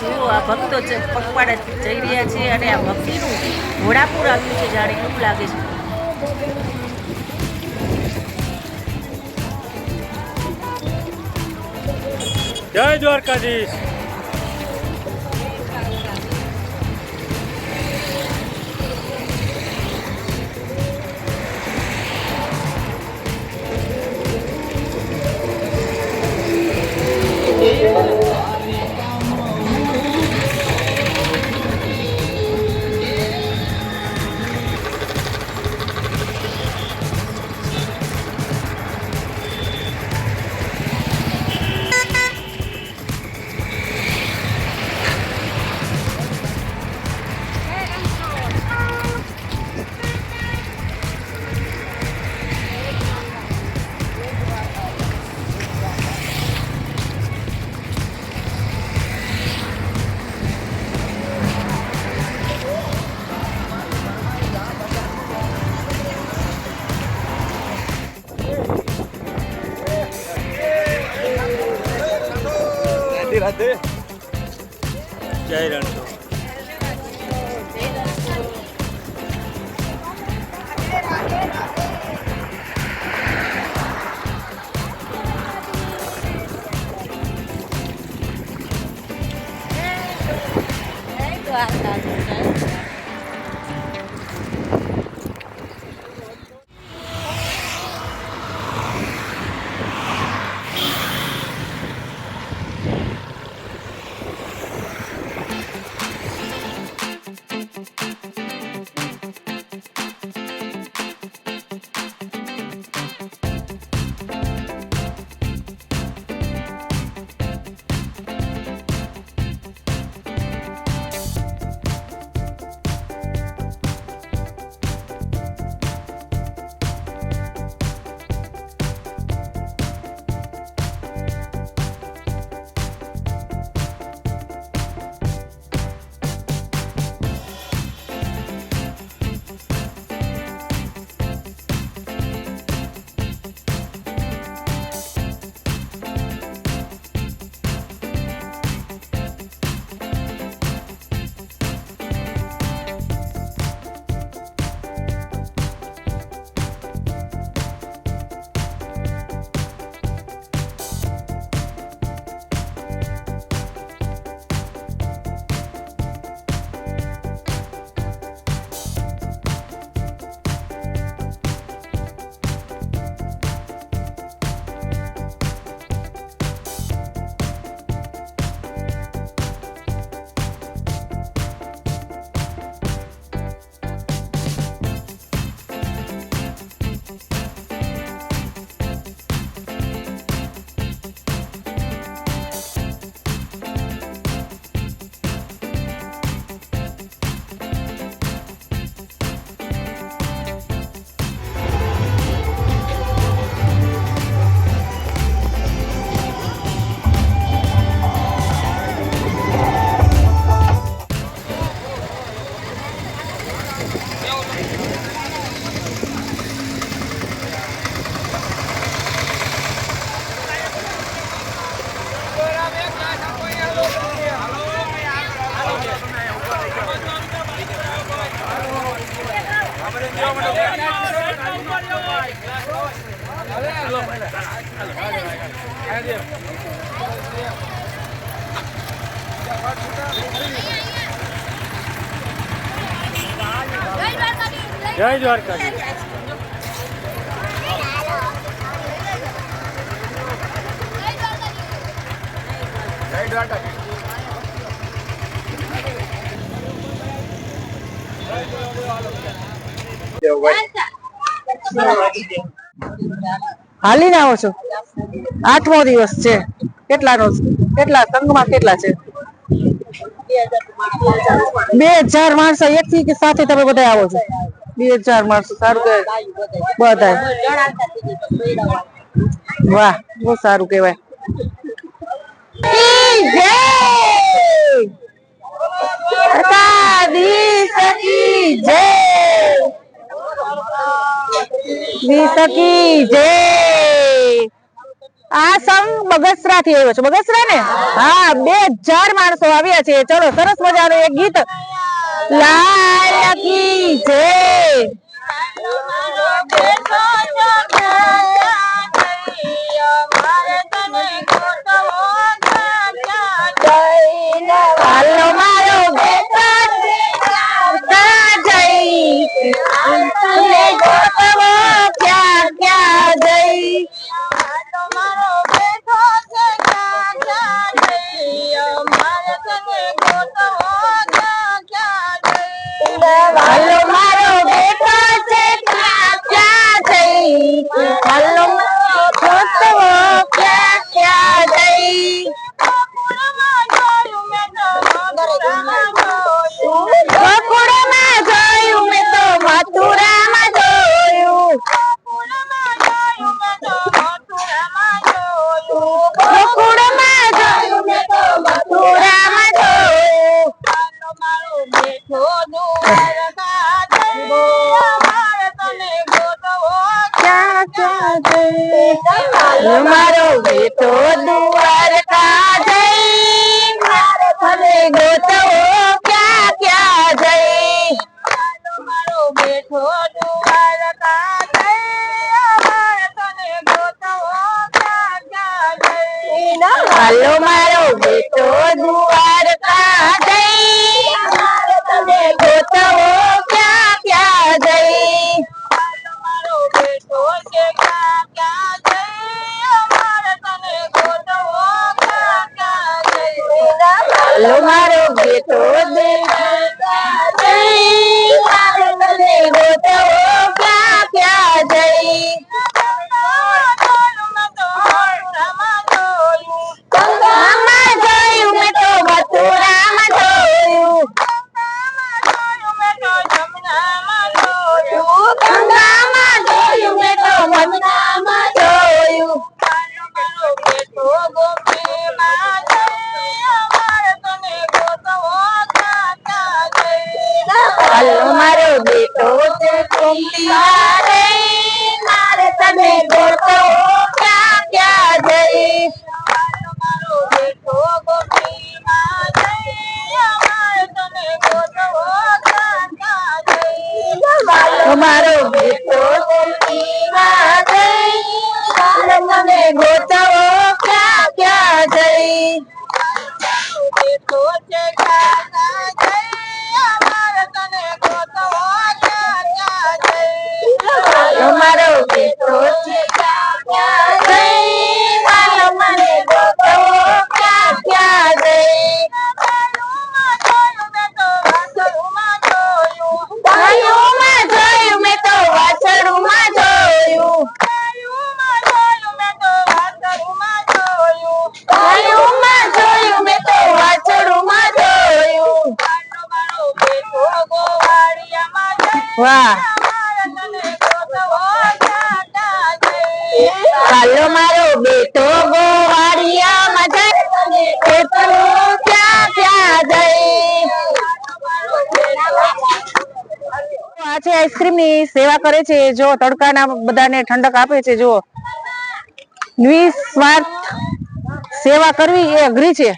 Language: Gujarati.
જુઓ આ ભક્તો પગપાળા જઈ રહ્યા છે અને આ ભક્તિનું ઘોડાપુર આવ્યું છે, જાણે એવું લાગે છે. જય દ્વારકાધીશ. રાધે જય રણછોડ. જય દ્વારકાધીશ. હાલીને આવો છો? 8મો દિવસ છે. કેટલાનો કેટલા સંઘમાં કેટલા છે? 2000 માણસો એક થી સાથે તમે બધા આવો છો? 2000 માણસો. સારું કહેવાય બધા. વાહ, બહુ સારું કહેવાય. જય સકી જય. આ સંગ બગસરા થી આવ્યો છે. બગસરા ને? હા, 2000 માણસો આવ્યા છે. ચલો સરસ મજાનું એક ગીત લાલ કી જય. હાલો મારો બેટો ક્યાં ક્યાં જઈ. હાલો મારો બેટો છે ક્યાં ક્યાં જઈ. હાલો મારો ગોતવો ક્યાં ક્યાં જઈ. ગોકુળમાં જોયું મેં તો મથુરામાં જોયું. ગોકુળમાં જોયું મેં તો મથુરામાં જોયું. મારો બેઠો દ્વારકા જઈ. મારે તને ગોતવો ક્યાં ક્યાં જઈ. મારો બેઠો દ્વારકા જઈ. મારે તને ગોતવો ક્યાં ક્યાં જઈ. હાલો મારો બેટો દ્વારકા જઈ. મારે તને ગોતવો ક્યાં ક્યાં જઈ. મારો બેટો છે ક્યાં ક્યાં જઈ. મારે તને ગોતવો ક્યાં ક્યાં જઈ. હાલો મારો બેટો દ્વારકા જઈ. મારે તને ગોતવો ક્યાં ક્યાં જઈ. ગંગામાં જોયું મેં તો મથુરામાં જોયું. ગંગામાં જોયું મેં તો મથુરામાં જોયું. મારો બેટો ગોપીમાં જઈ. મારે તને ગોતવો ક્યાં ક્યાં જઈ. હાલો મારો બેટો ગોપીમાં જઈ. મારે તને ગોતવો ક્યાં ક્યાં જઈ. મારો બેટો ગોપીમાં જઈ. મારે તને ગોતવો ક્યાં ક્યાં જઈ. મારો બેટો ગોપીમાં જઈ. મારે તને ગોતવો ક્યાં ક્યાં જઈ. બેટો છે ક્યાં ક્યાં જઈ. મારે તને ગોતવો ક્યાં ક્યાં જઈ. મારો બેટો છે ક્યાં ક્યાં જઈ. મારે મને ગોતવો ક્યાં ક્યાં જઈ. ગાયોમાં જોયું મેં તો વાછરડુંમાં જોયું. ગાયોમાં જોયું મેં તો વાછરડુંમાં જોયું. મારો બેટો ગોવાળિયામાં જઈ. વાહ. હાલો મારો બેટો ગોવાળિયામાં જઈ. ક્યાં ક્યાં જઈ. આ છે આઈસ્ક્રીમ ની સેવા કરે છે. જો તડકાના બધાને ઠંડક આપે છે. જો નિસ્વાર્થ સેવા કરવી એ અઘરી છે.